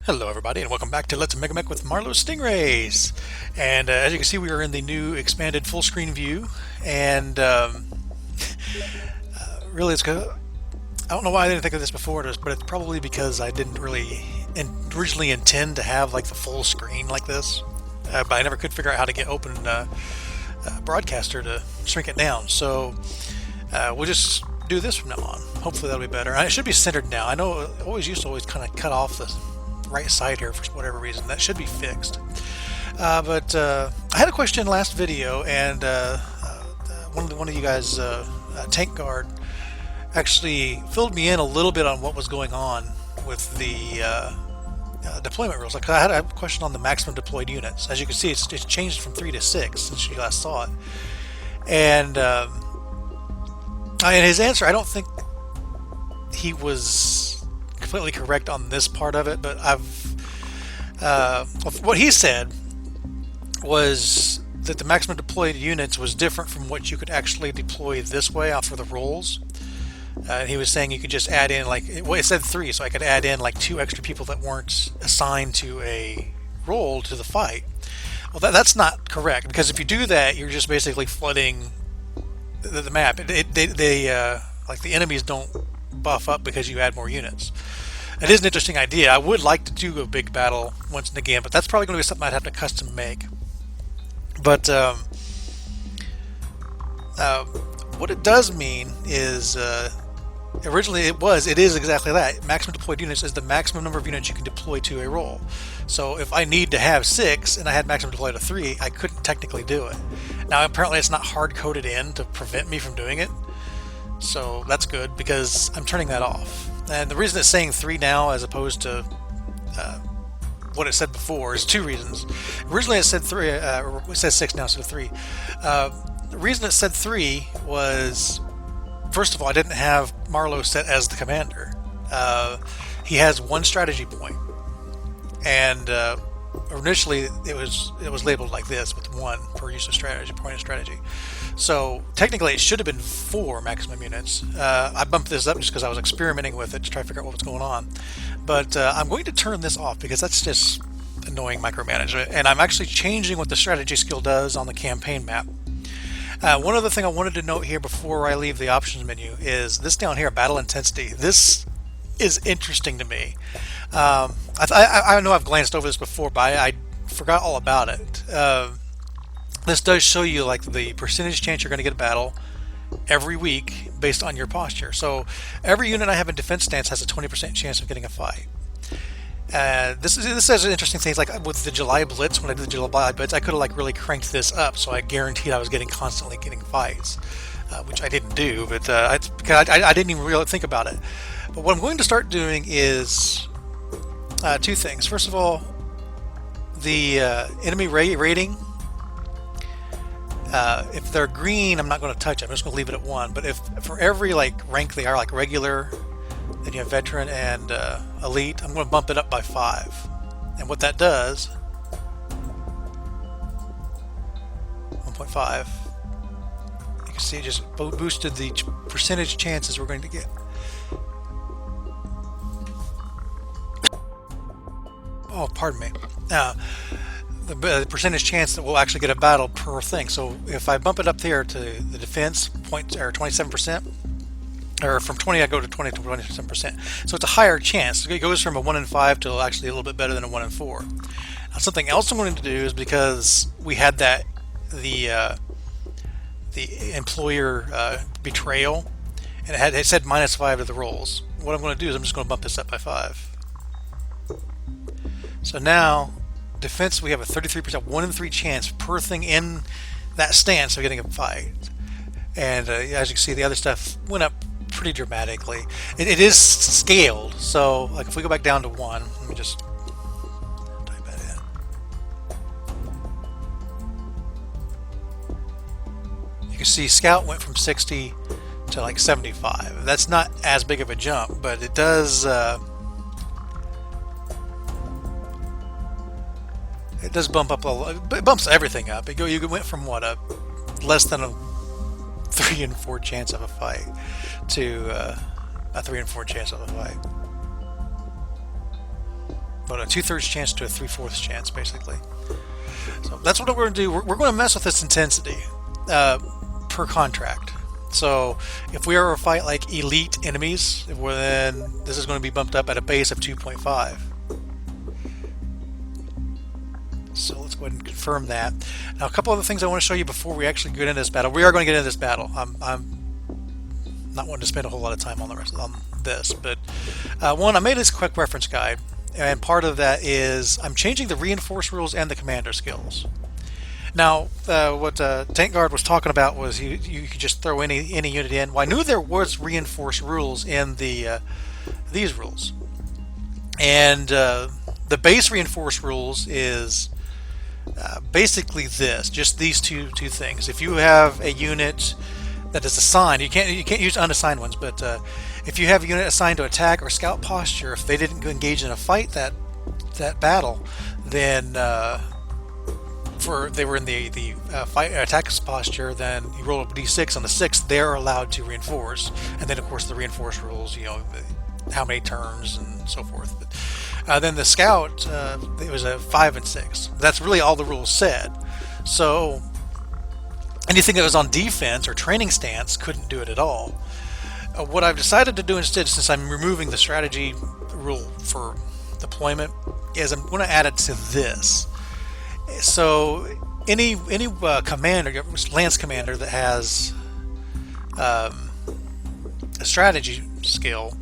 Hello everybody and welcome back to Let's Megamek with Marlow Stingrays. And as you can see, we are in the new expanded full screen view, and really it's good. I don't know why I didn't think of this before, but it's probably because I didn't really originally intend to have like the full screen like this, but I never could figure out how to get open broadcaster to shrink it down. So we'll just do this from now on. Hopefully that'll be better. And it should be centered now. I know it always used to kind of cut off the right side here for whatever reason. That should be fixed. But I had a question last video, and one of you guys, Tank Guard, actually filled me in a little bit on what was going on with the deployment rules. Like I had a question on the maximum deployed units. As you can see, it's changed from 3 to 6 since you last saw it. And in his answer, I don't think he was completely correct on this part of it, but what he said was that the maximum deployed units was different from what you could actually deploy this way off for the rolls. And he was saying you could just add in, like, well, it said 3, so I could add in like 2 extra people that weren't assigned to a roll to the fight. Well, that's not correct, because if you do that, you're just basically flooding the map. Like the enemies don't buff up because you add more units. It is an interesting idea. I would like to do a big battle once and again, but that's probably going to be something I'd have to custom make. But what it does mean is, originally it is exactly that. Maximum deployed units is the maximum number of units you can deploy to a roll. So if I need to have 6 and I had maximum deployed of 3, I couldn't technically do it. Now apparently it's not hard coded in to prevent me from doing it. So that's good, because I'm turning that off. And the reason it's saying 3 now as opposed to what it said before is 2 reasons. Originally it said 3, it says 6 now instead of 3. The reason it said 3 was, first of all, I didn't have Marlow set as the commander. He has 1 strategy point, and initially it was labeled like this with 1 per use of strategy, point of strategy. So technically it should have been 4 maximum units. I bumped this up just because I was experimenting with it to try to figure out what was going on. But I'm going to turn this off because that's just annoying micromanagement, and I'm actually changing what the strategy skill does on the campaign map. One other thing I wanted to note here before I leave the options menu is this down here, battle intensity. This is interesting to me. I know I've glanced over this before, but I forgot all about it. This does show you like the percentage chance you're going to get a battle every week based on your posture. So every unit I have in defense stance has a 20% chance of getting a fight. This says interesting things, like with the July Blitz. When I did the July Blitz, I could have like really cranked this up, so I guaranteed I was constantly getting fights, which I didn't do, but because I didn't even really think about it. But what I'm going to start doing is 2 things. First of all, the enemy rating. If they're green, I'm not going to touch it. I'm just going to leave it at 1. But if for every like rank they are, like regular, then you have veteran and elite, I'm going to bump it up by 5. And what that does, 1.5, you can see it just boosted the percentage chances we're going to get. Oh, pardon me. The percentage chance that we'll actually get a battle per thing. So if I bump it up there to the defense point, or 27%, or from 20 I go to 20 to 27%. So it's a higher chance. It goes from a 1 in 5 to actually a little bit better than a 1 in 4. Now, something else I'm going to do is, because we had that the employer betrayal, and it said -5 to the rolls. What I'm going to do is I'm just going to bump this up by 5. So now defense, we have a 33% 1 in 3 chance per thing in that stance of getting a fight. And as you can see, the other stuff went up pretty dramatically. It is scaled, so like if we go back down to 1, let me just type that in. You can see Scout went from 60 to like 75. That's not as big of a jump, but it does bump up a lot. It bumps everything up. You went from what, a less than a 3 in 4 chance of a fight to a 3 in 4 chance of a fight. but a 2/3 chance to a 3/4 chance, basically. So that's what we're going to do. We're going to mess with this intensity per contract. So if we ever fight like elite enemies, then this is going to be bumped up at a base of 2.5. So let's go ahead and confirm that. Now, a couple other things I want to show you before we actually get into this battle. We are going to get into this battle. I'm not wanting to spend a whole lot of time on this, but one, I made this quick reference guide, and part of that is I'm changing the reinforce rules and the commander skills. Now, what Tank Guard was talking about was you could just throw any unit in. Well, I knew there was reinforce rules in the these rules, and the base reinforce rules is basically just these two things. If you have a unit that is assigned, you can't use unassigned ones, but if you have a unit assigned to attack or scout posture, if they didn't engage in a fight that battle, then they were in the fight attack posture, then you roll a d6. On the 6th, they're allowed to reinforce, and then of course the reinforce rules, how many turns and so forth. But then the scout, it was a 5 and 6. That's really all the rules said. So anything that was on defense or training stance couldn't do it at all. What I've decided to do instead, since I'm removing the strategy rule for deployment, is I'm going to add it to this. So any commander, lance commander that has a strategy skill,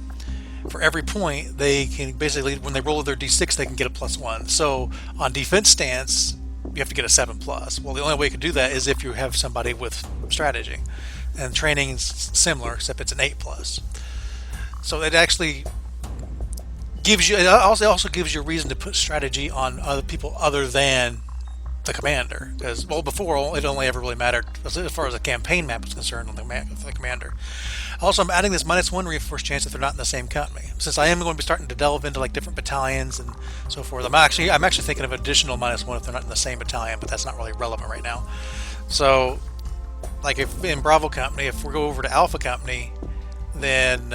for every point they can basically, when they roll their d6, they can get a +1. So on defense stance, you have to get a 7+. Well, the only way you can do that is if you have somebody with strategy, and training is similar, except it's an 8+. So it actually gives you, it also gives you a reason to put strategy on other people other than the commander, because before it only ever really mattered as far as the campaign map was concerned on the commander. Also, I'm adding this -1 reinforce chance if they're not in the same company, since I am going to be starting to delve into like different battalions and so forth. I'm actually thinking of additional -1 if they're not in the same battalion, but that's not really relevant right now. So like if in Bravo company, if we go over to Alpha company, then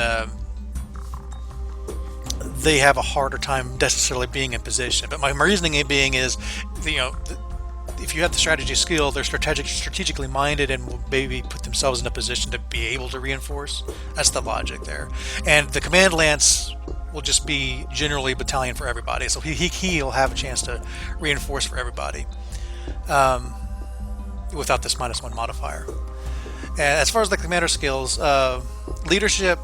they have a harder time necessarily being in position. But my reasoning being is, if you have the strategy skill, they're strategically minded and will maybe put themselves in a position to be able to reinforce. That's the logic there. And the command lance will just be generally battalion for everybody, so he'll have a chance to reinforce for everybody without this -1 modifier. And as far as the commander skills, leadership,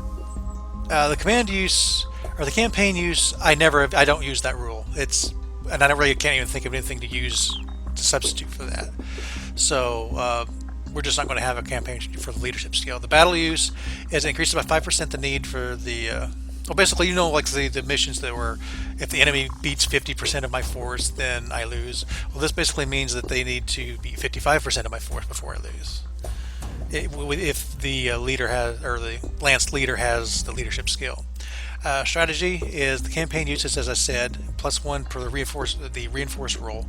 the command use or the campaign use, I don't use that rule. And I can't even think of anything to use to substitute for that. So we're just not going to have a campaign for the leadership skill. The battle use is increased by 5% the need for the well, basically, like the missions that were, if the enemy beats 50% of my force, then I lose. Well, this basically means that they need to beat 55% of my force before I lose. If the leader has, or the lance leader has the leadership skill. Strategy is the campaign uses, as I said, +1 for the reinforce roll,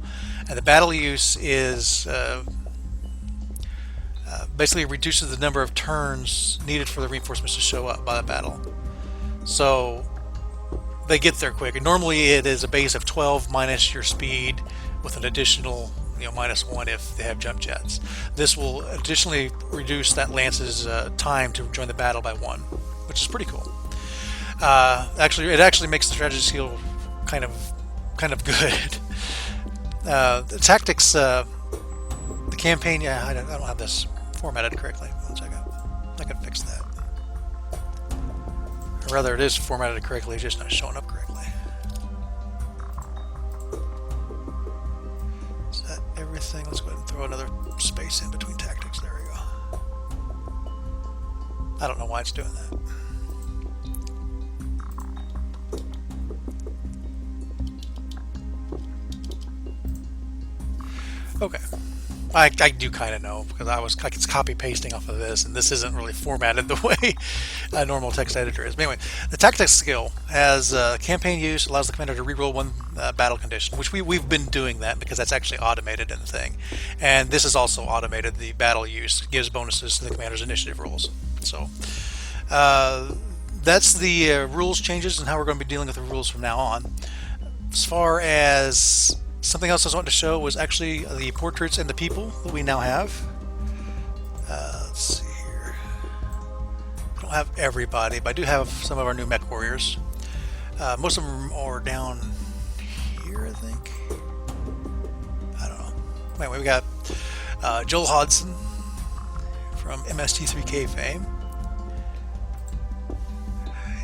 and the battle use is basically reduces the number of turns needed for the reinforcements to show up by the battle. So they get there quick. And normally it is a base of 12 minus your speed with an additional -1 if they have jump jets. This will additionally reduce that lance's time to join the battle by 1, which is pretty cool. It actually makes the strategy skill kind of good. The tactics, the campaign, I don't have this formatted correctly. One second, I can fix that. Or rather, it is formatted correctly, it's just not showing up correctly. Is that everything? Let's go ahead and throw another space in between tactics. There we go. I don't know why it's doing that. Okay, I do kind of know, because I was copy pasting off of this, and this isn't really formatted the way a normal text editor is. But anyway, the tactics skill has campaign use, allows the commander to reroll 1 battle condition, which we've been doing that because that's actually automated in the thing, and this is also automated. The battle use gives bonuses to the commander's initiative rolls. So that's the rules changes and how we're going to be dealing with the rules from now on. As far as something else I was wanting to show was actually the portraits and the people that we now have. Let's see here. I don't have everybody, but I do have some of our new mech warriors. Most of them are down here, I think. I don't know. Anyway, we got Joel Hodson from MST3K fame.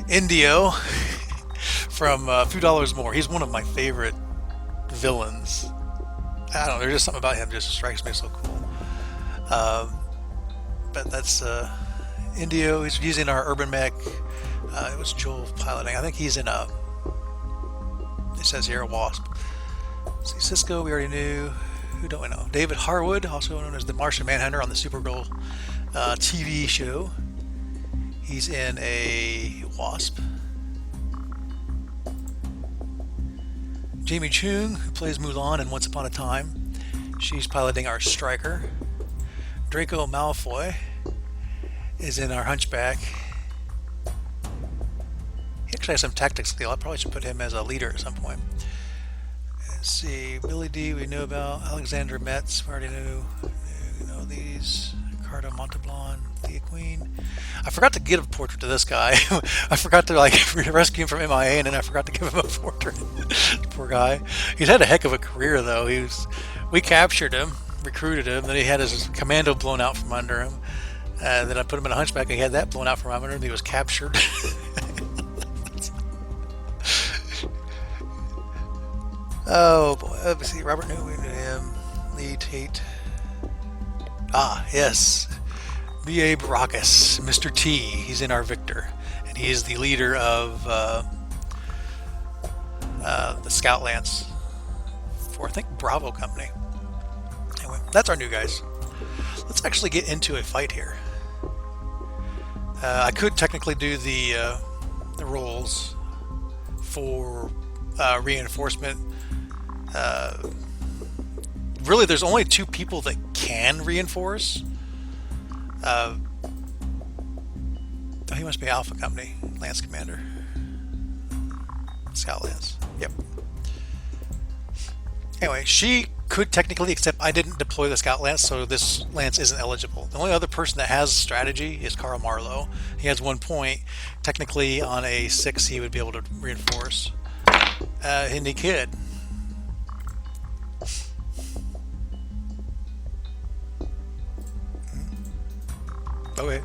Indio from A Few Dollars More. He's one of my favorite villains. I don't know, there's just something about him just strikes me so cool. But that's Indio. He's using our urban mech. It was Joel piloting. I think he's in a, it says here, a Wasp. See, Cisco, we already knew. Who don't we know? David Harwood, also known as the Martian Manhunter on the Supergirl TV show. He's in a Wasp. Jamie Chung, who plays Mulan in Once Upon a Time. She's piloting our Striker. Draco Malfoy is in our Hunchback. He actually has some tactics skill. I probably should put him as a leader at some point. Let's see, Billy D we knew about. Alexander Metz, we already knew. You know these. Ricardo Montalban, Thea Queen. I forgot to give a portrait to this guy. I forgot to rescue him from MIA, and then I forgot to give him a portrait. Poor guy. He's had a heck of a career though. We captured him, recruited him, then he had his commando blown out from under him. Then I put him in a Hunchback and he had that blown out from under him. He was captured. Oh boy, let me see. Robert knew we knew him. Lee Tate. Ah, yes. B.A. Baracus, Mr. T. He's in our Victor. And he is the leader of the Scout Lance for, I think, Bravo Company. Anyway, that's our new guys. Let's actually get into a fight here. I could technically do the rolls for reinforcement. Really, there's only two people that can reinforce. He must be Alpha Company, Lance Commander. Scout Lance. Yep. Anyway, she could technically, except I didn't deploy the Scout Lance, so this Lance isn't eligible. The only other person that has strategy is Carl Marlow. He has 1 point. Technically, on a 6, he would be able to reinforce. And he could. Okay.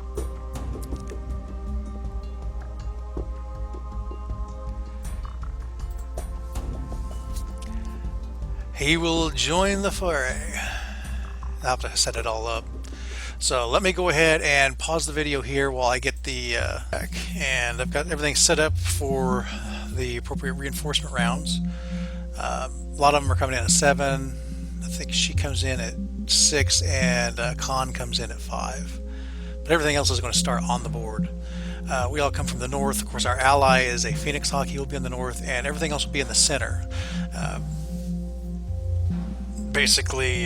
He will join the fray. I'll have to set it all up. So let me go ahead and pause the video here while I get the back. And I've got everything set up for the appropriate reinforcement rounds. A lot of them are coming in at 7. I think she comes in at 6 and Khan comes in at 5. But everything else is going to start on the board. We all come from the north. Of course, our ally is a Phoenix Hawk. He will be in the north, and everything else will be in the center. Basically,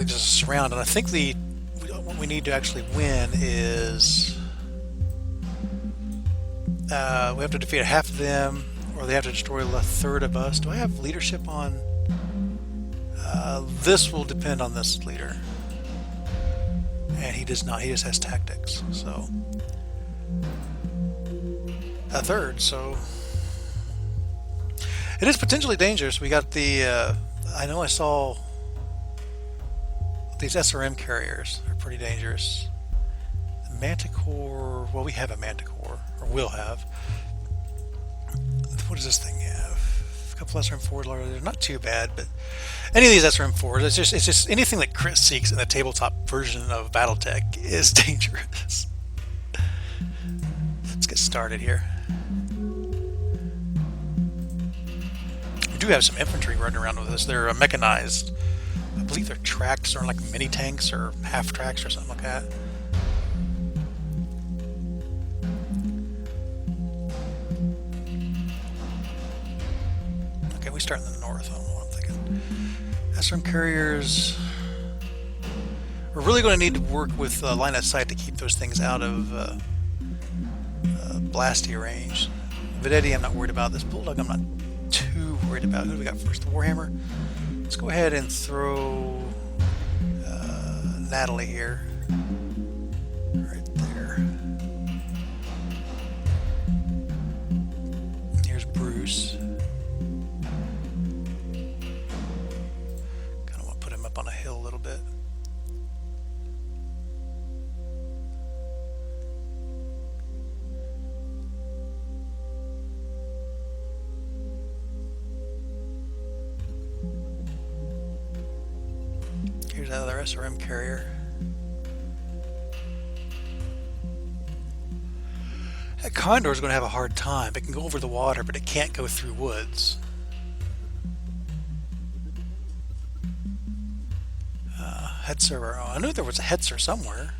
just surround. And I think what we need to actually win is we have to defeat half of them, or they have to destroy a third of us. Do I have leadership on? This will depend on this leader, and he does not. He just has tactics. So a third. So it is potentially dangerous. We got the. I know I saw these SRM carriers are pretty dangerous. The Manticore. Well, we have a Manticore, or will have. What does this thing have? A couple SRM4s. They're not too bad, but any of these SRM4s, it's just anything that Chris seeks in the tabletop version of BattleTech is dangerous. Let's get started here. We do have some infantry running around with us. They're mechanized. I believe they're tracked, or like mini tanks or half tracks or something like that. Okay, we start in the north. I don't know what I'm thinking. SRM carriers. We're really going to need to work with line of sight to keep those things out of blasty range. Videtti I'm not worried about. This Bulldog I'm not too worried about. Who do we got first? The Warhammer. Let's go ahead and throw Natalie here. Right there. Here's Bruce. Kind of want to put him up on a hill a little bit. Here's another SRM carrier. That Condor's going to have a hard time. It can go over the water, but it can't go through woods. Hetzer. Oh, I knew there was a Hetzer somewhere.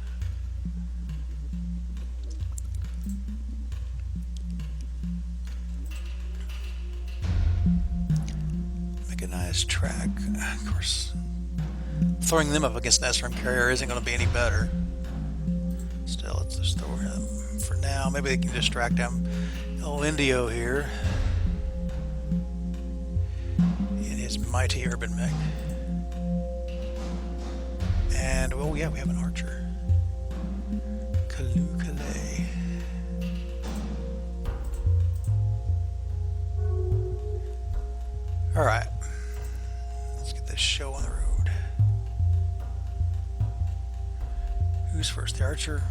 Mechanized track. Of course, throwing them up against an SRM carrier isn't going to be any better. Still, let's just throw him for now. Maybe they can distract him. El Indio here in his mighty urban mech. And, oh yeah, we have an archer. Kalu Calais. Alright. Let's get this show on the road. Who's first? The archer?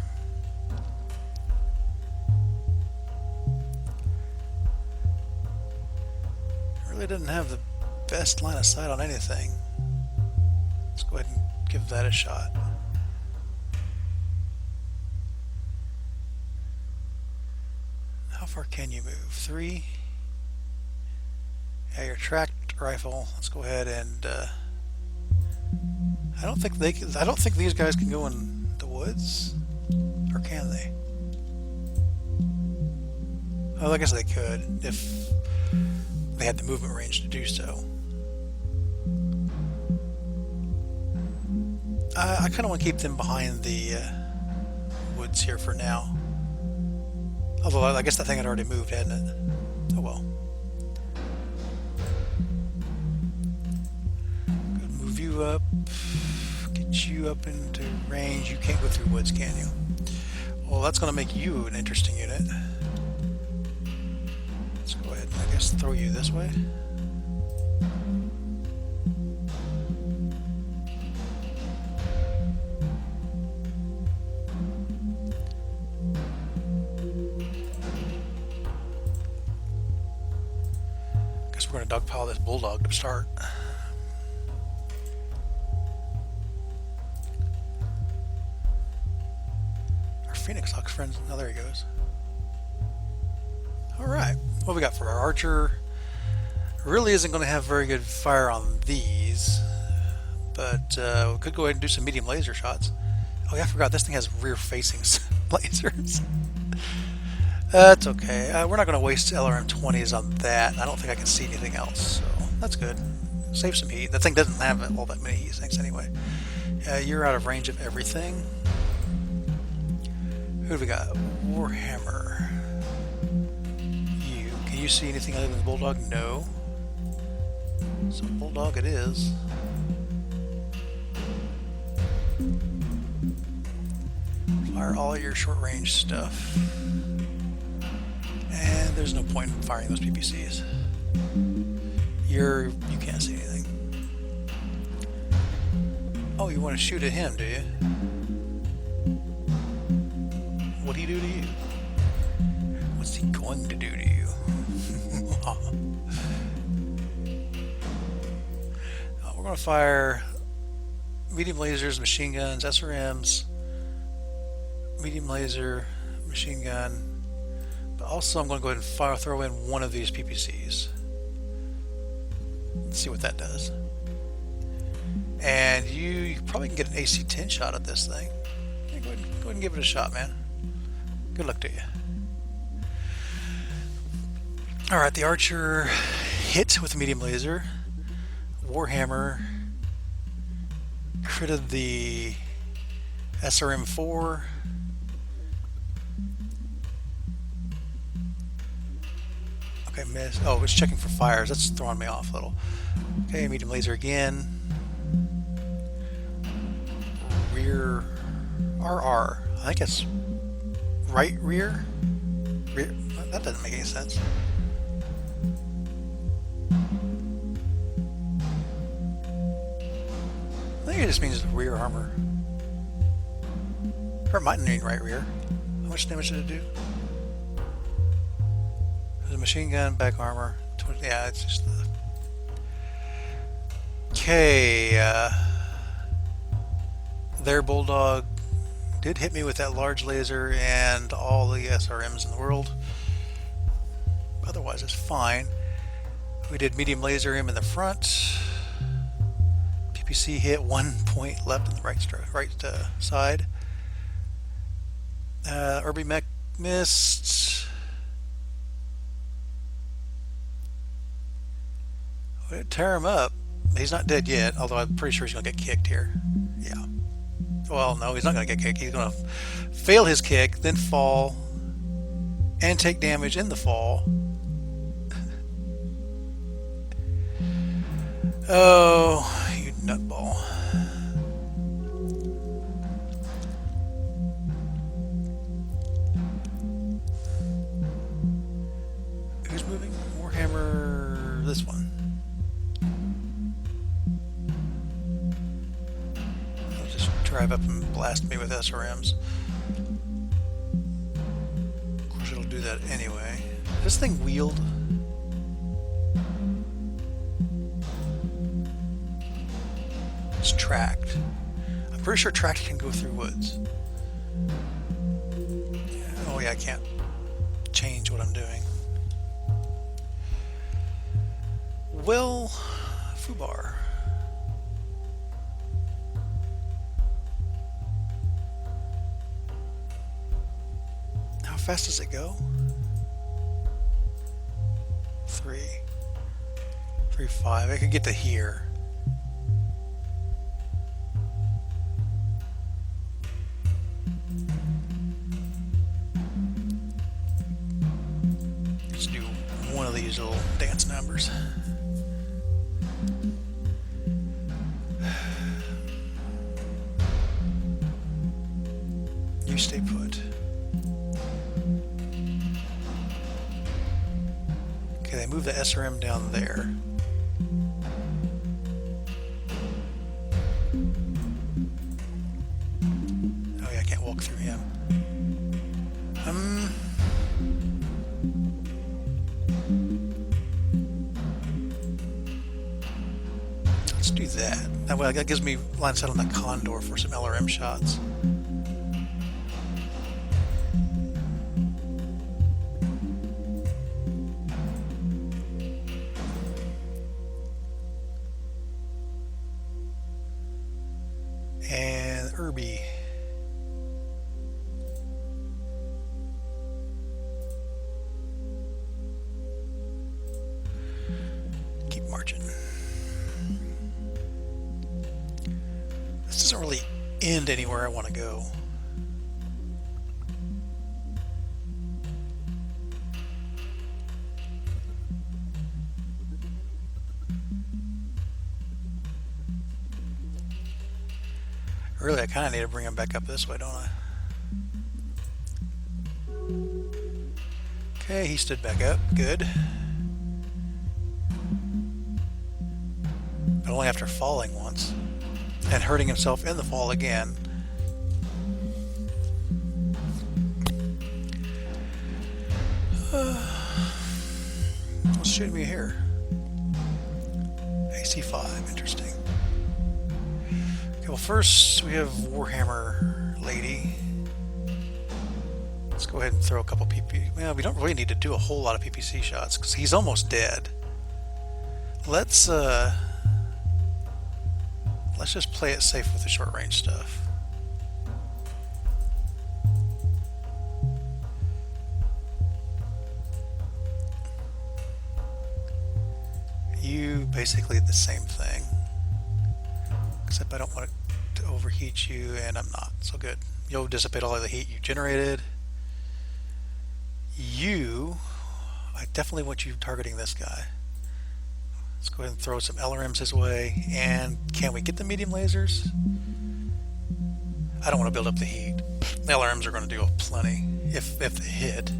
Really didn't have the best line of sight on anything. Let's go ahead and give that a shot. How far can you move? 3? Yeah, your tracked rifle. Let's go ahead and I don't think these guys can go in the woods, or can they? Well, I guess they could if they had the movement range to do so. I kind of want to keep them behind the woods here for now. Although I guess that thing had already moved, hadn't it? Oh well. Good, move you up. Get you up into range. You can't go through woods, can you? Well, that's going to make you an interesting unit. Let's go ahead and I guess throw you this way. Guess we're going to dogpile this Bulldog to start. Our Phoenix Hawk's friends. Oh, there he goes. Alright, what we got for our archer? Really isn't going to have very good fire on these, but we could go ahead and do some medium laser shots. Oh yeah, I forgot this thing has rear facing lasers. That's okay. We're not going to waste LRM-20s on that. I don't think I can see anything else, so that's good. Save some heat. That thing doesn't have all that many heat sinks anyway. You're out of range of everything. Who do we got? Warhammer. Can you see anything other than the Bulldog? No. So Bulldog it is. Fire all your short range stuff. And there's no point in firing those PPCs. You can't see anything. Oh, you want to shoot at him, do you? What'd he do to you? What's he going to do to you? We're going to fire medium lasers, machine guns, SRMs, medium laser, machine gun, but also I'm going to go ahead and throw in one of these PPCs. Let's see what that does. And you probably can get an AC-10 shot at this thing. Yeah, go ahead and give it a shot, man. Good luck to you. Alright, the archer hit with a medium laser. Warhammer critted the SRM-4. Okay, miss. Oh, it's checking for fires. That's throwing me off a little. Okay, medium laser again. Rear RR. I think it's right rear. Rear. That doesn't make any sense. I think it just means rear armor. Or it might mean right rear. How much damage did it do? There's a machine gun, back armor. 20, yeah, it's just the... Okay, their Bulldog did hit me with that large laser and all the SRMs in the world. Otherwise, it's fine. We did medium laser him in the front. PPC hit 1 point left on the right side. Mech missed. We did tear him up. He's not dead yet, although I'm pretty sure he's going to get kicked here. Yeah. Well, no, he's not going to get kicked. He's going to fail his kick, then fall, and take damage in the fall. Oh, you nutball. Who's moving? Warhammer, this one. I'll just drive up and blast me with SRMs. Of course, it'll do that anyway. This thing wheeled. It's tracked. I'm pretty sure tracked can go through woods. Oh yeah, I can't change what I'm doing. Well, Fubar. How fast does it go? 3.5. I could get to here. Let's do one of these little dance numbers. You stay put. Okay, they move the SRM down there. Oh yeah, I can't walk through him. Let's do that. That way, that gives me line of sight on that Condor for some LRM shots. And Irby. Keep marching. This doesn't really end anywhere I want to go. Really, I kind of need to bring him back up this way, don't I? Okay, he stood back up. Good. But only after falling once. And hurting himself in the fall again. What's shooting me here? AC5, interesting. Okay, well first we have Warhammer Lady. Let's go ahead and throw a couple PP. Well, we don't really need to do a whole lot of PPC shots because he's almost dead. Let's just play it safe with the short range stuff. You basically the same thing. Except I don't want it to overheat you, and I'm not. So good. You'll dissipate all of the heat you generated. You I definitely want you targeting this guy. Let's go ahead and throw some LRMs his way. And can we get the medium lasers? I don't want to build up the heat. The LRMs are going to do plenty if they hit.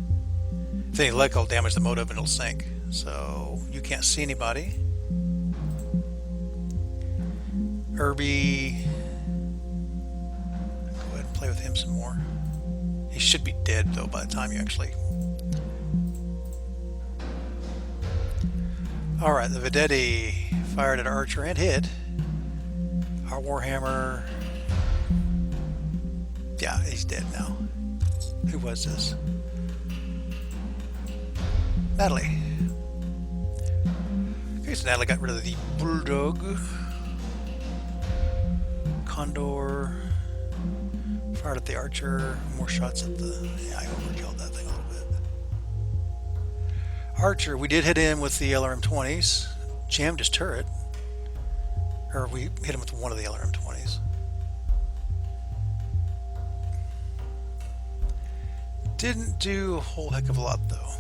If they let go, damage the motive and it'll sink. So you can't see anybody. Irby, go ahead and play with him some more. He should be dead though by the time you actually. Alright, the Vedetti fired at our archer and hit. Our Warhammer. Yeah, he's dead now. Who was this? Natalie. Okay, so Natalie got rid of the Bulldog. Condor. Fired at the archer. More shots at the... Yeah, I overkilled that thing a little bit. Archer, we did hit him with the LRM-20s. Jammed his turret. Or we hit him with one of the LRM-20s. Didn't do a whole heck of a lot though.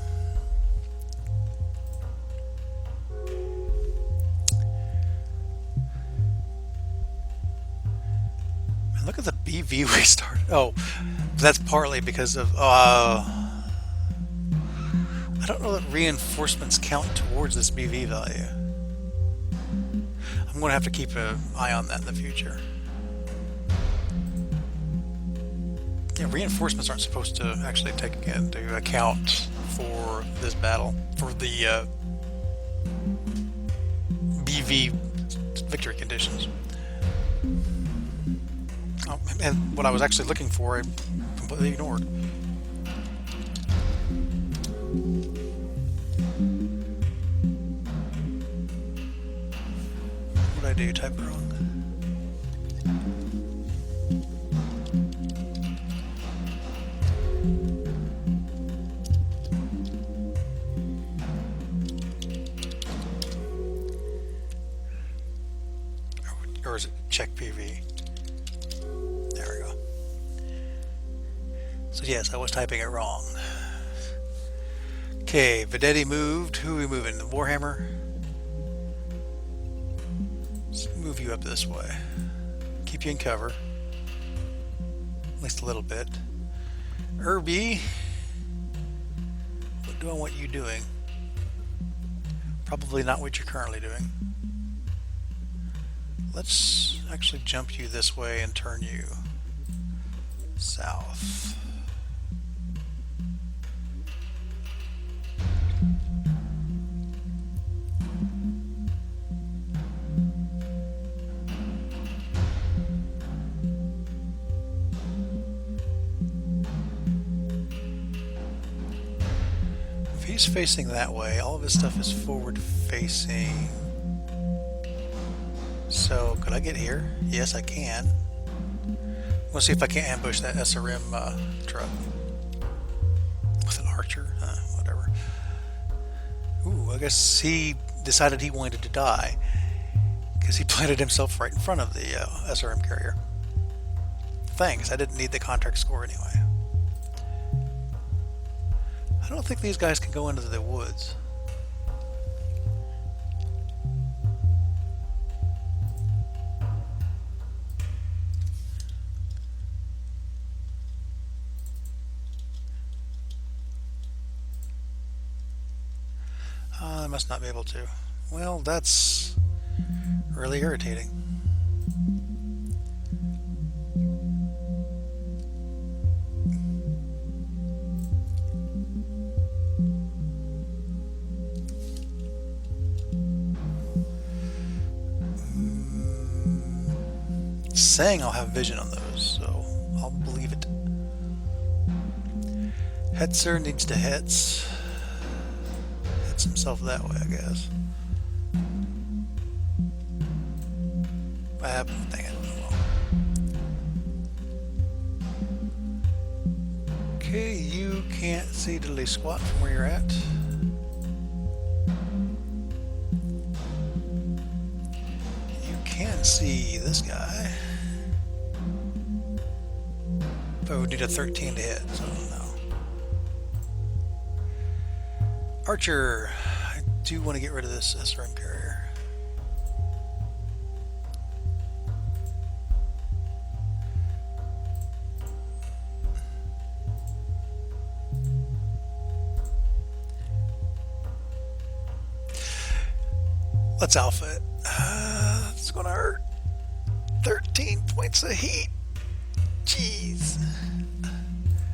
Man, look at the BV we started. Oh, that's partly because of I don't know that reinforcements count towards this BV value. I'm going to have to keep an eye on that in the future. Yeah, reinforcements aren't supposed to actually take into account for this battle, for the BV victory conditions. Oh, and what I was actually looking for, I completely ignored. What did I do? Type wrong. Or is it check PV? There we go. So yes, I was typing it wrong. Okay, Vedetti moved. Who are we moving? The Warhammer? Let's move you up this way. Keep you in cover. At least a little bit. Irby. What do I want you doing? Probably not what you're currently doing. Let's actually jump you this way and turn you south. If he's facing that way, all of his stuff is forward facing. So, could I get here? Yes, I can. We'll see if I can't ambush that SRM truck. With an archer? Whatever. Ooh, I guess he decided he wanted to die. Because he planted himself right in front of the SRM carrier. Thanks, I didn't need the contract score anyway. I don't think these guys can go into the woods. I must not be able to. Well, that's really irritating. It's saying I'll have vision on those, so I'll believe it. Hetzer needs to Hetz. Himself that way, I guess. Dang it. Well. Okay, you can't see diddly squat from where you're at. You can see this guy. But we would need a 13 to hit, so no. Archer. I do want to get rid of this SRM carrier. Let's alpha it. It's gonna hurt. 13 points of heat. Jeez.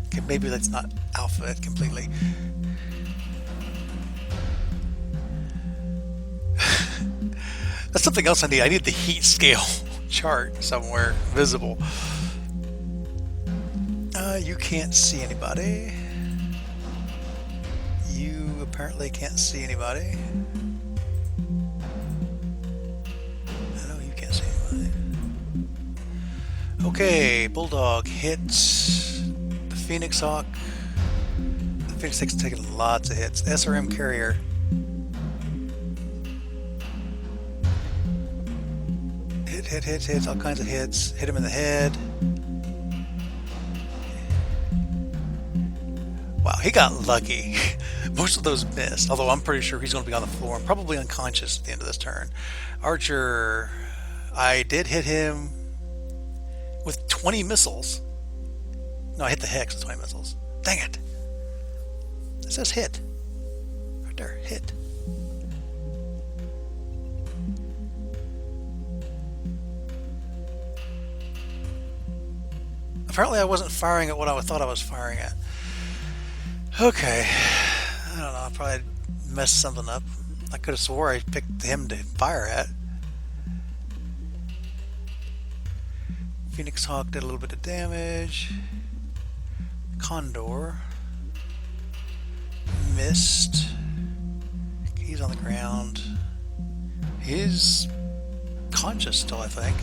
Okay, maybe let's not alpha it completely. That's something else I need. I need the heat scale chart somewhere visible. You can't see anybody. You apparently can't see anybody. Okay, Bulldog hits the Phoenix Hawk. The Phoenix Hawk's taking lots of hits. The SRM carrier. Hit, all kinds of hits. Hit him in the head. Wow, he got lucky. Most of those missed, although I'm pretty sure he's going to be on the floor and probably unconscious at the end of this turn. Archer, I did hit him with 20 missiles. No, I hit the hex with 20 missiles. Dang it. It says hit. Right there, hit. Apparently I wasn't firing at what I thought I was firing at. Okay. I don't know, I probably messed something up. I could have swore I picked him to fire at. Phoenix Hawk did a little bit of damage. Condor missed. He's on the ground. He's conscious still, I think.